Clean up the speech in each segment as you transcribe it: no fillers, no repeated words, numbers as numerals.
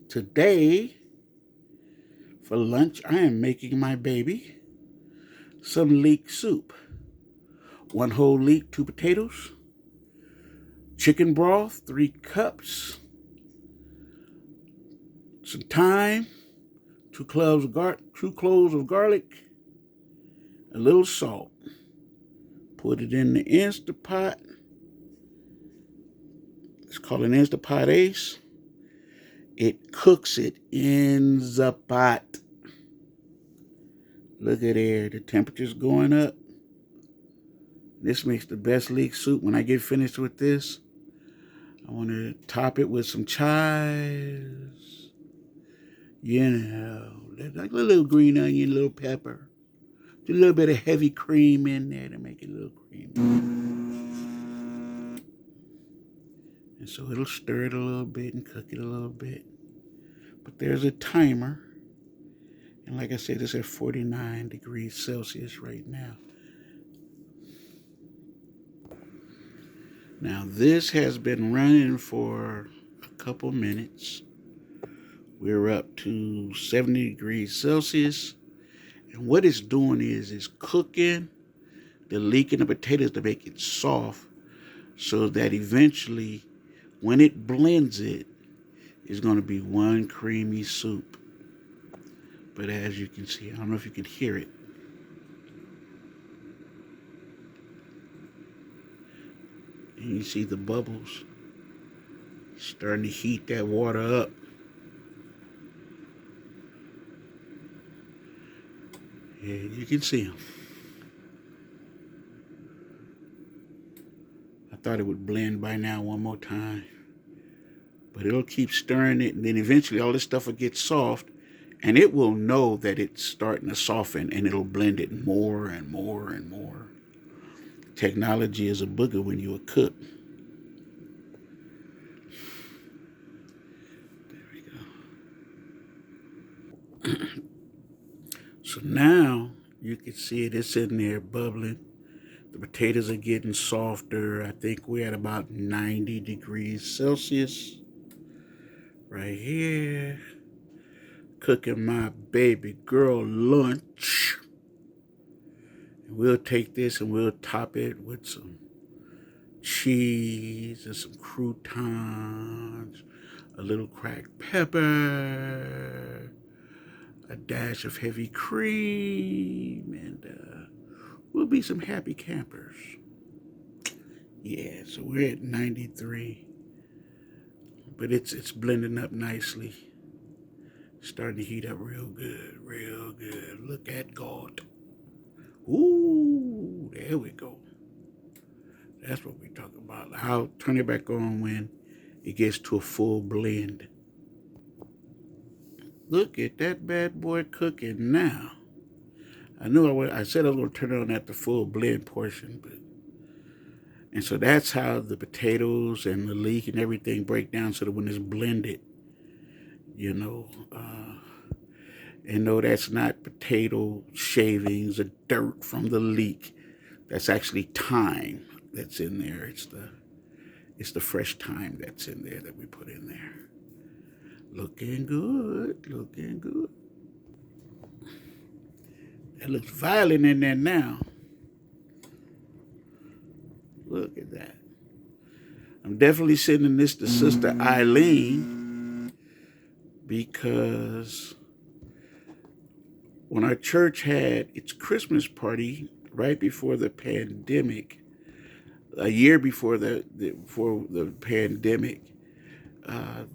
Today, for lunch, I am making my baby some leek soup. 1 whole leek, 2 potatoes, chicken broth, 3 cups, some thyme, 2 cloves of garlic, a little salt. Put it in the Instapot. It's called an Instapot Ace. It cooks it in the pot. Look at there, the temperature's going up. This makes the best leek soup. When I get finished with this, I want to top it with some chives. You know, like a little green onion, a little pepper. A little bit of heavy cream in there to make it a little creamy. And so it'll stir it a little bit and cook it a little bit. But there's a timer. And like I said, it's at 49 degrees Celsius right now. Now this has been running for a couple minutes. We're up to 70 degrees Celsius. And what it's doing is it's cooking the leek and the potatoes to make it soft so that eventually when it blends it, it's going to be one creamy soup. But as you can see, I don't know if you can hear it. And you see the bubbles starting to heat that water up. Yeah, you can see them. I thought it would blend by now one more time. But it'll keep stirring it, and then eventually all this stuff will get soft, and it will know that it's starting to soften, and it'll blend it more and more and more. Technology is a booger when you're a cook. There we go. So now you can see it, it's in there bubbling. The potatoes are getting softer. I think we're at about 90 degrees Celsius. Right here. Cooking my baby girl lunch. And we'll take this and we'll top it with some cheese and some croutons, a little cracked pepper, a dash of heavy cream, and we'll be some happy campers. Yeah, so we're at 93, but it's blending up nicely. Starting to heat up real good, real good. Look at God. Ooh, there we go. That's what we're talking about. I'll turn it back on when it gets to a full blend. Look at that bad boy cooking now. I knew I said I was going to turn it on at the full blend portion, and so that's how the potatoes and the leek and everything break down, so that when it's blended, you know, and no, that's not potato shavings or dirt from the leek. That's actually thyme that's in there. It's the fresh thyme that's in there that we put in there. Looking good, looking good. It looks violent in there now. Look at that. I'm definitely sending this to Sister Eileen, because when our church had its Christmas party right before the pandemic, a year before the pandemic,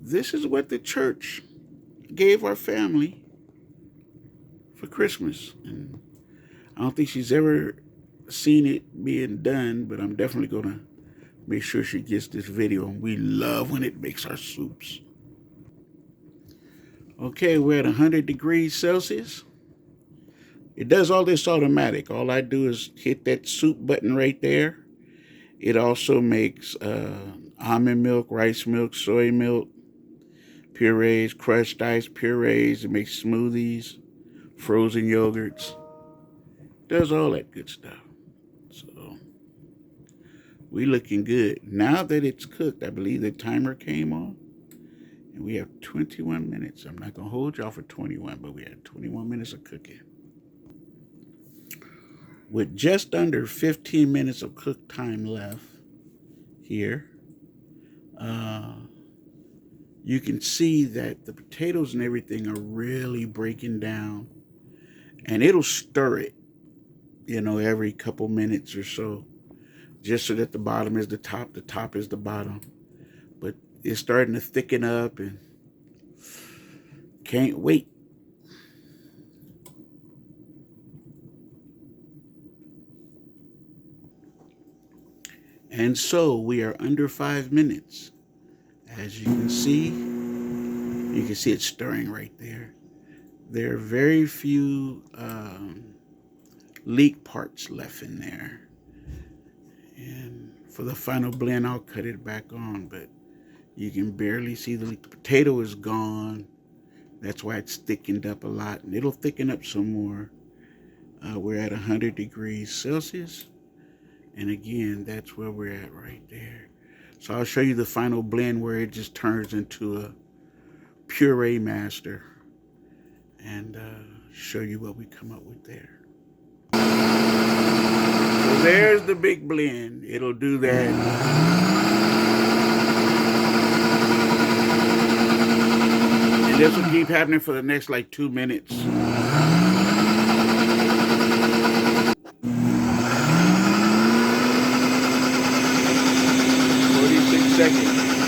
this is what the church gave our family for Christmas. And I don't think she's ever seen it being done, but I'm definitely going to make sure she gets this video. And we love when it makes our soups. Okay, we're at 100 degrees Celsius. It does all this automatic. All I do is hit that soup button right there. It also makes almond milk, rice milk, soy milk, purees, crushed ice purees. It makes smoothies, frozen yogurts. Does all that good stuff. So we looking good. Now that it's cooked, I believe the timer came on. And we have 21 minutes. I'm not going to hold y'all for 21, but we have 21 minutes of cooking. With just under 15 minutes of cook time left here, you can see that the potatoes and everything are really breaking down. And it'll stir it, every couple minutes or so, just so that the bottom is the top is the bottom. But it's starting to thicken up and can't wait. And so we are under 5 minutes. As you can see it stirring right there. There are very few leek parts left in there. And for the final blend, I'll cut it back on, but you can barely see the leek. The potato is gone. That's why it's thickened up a lot, and it'll thicken up some more. We're at 100 degrees Celsius. And again, that's where we're at right there. So I'll show you the final blend where it just turns into a puree master, and show you what we come up with there. So there's the big blend. It'll do that. And this will keep happening for the next like 2 minutes. 46 seconds.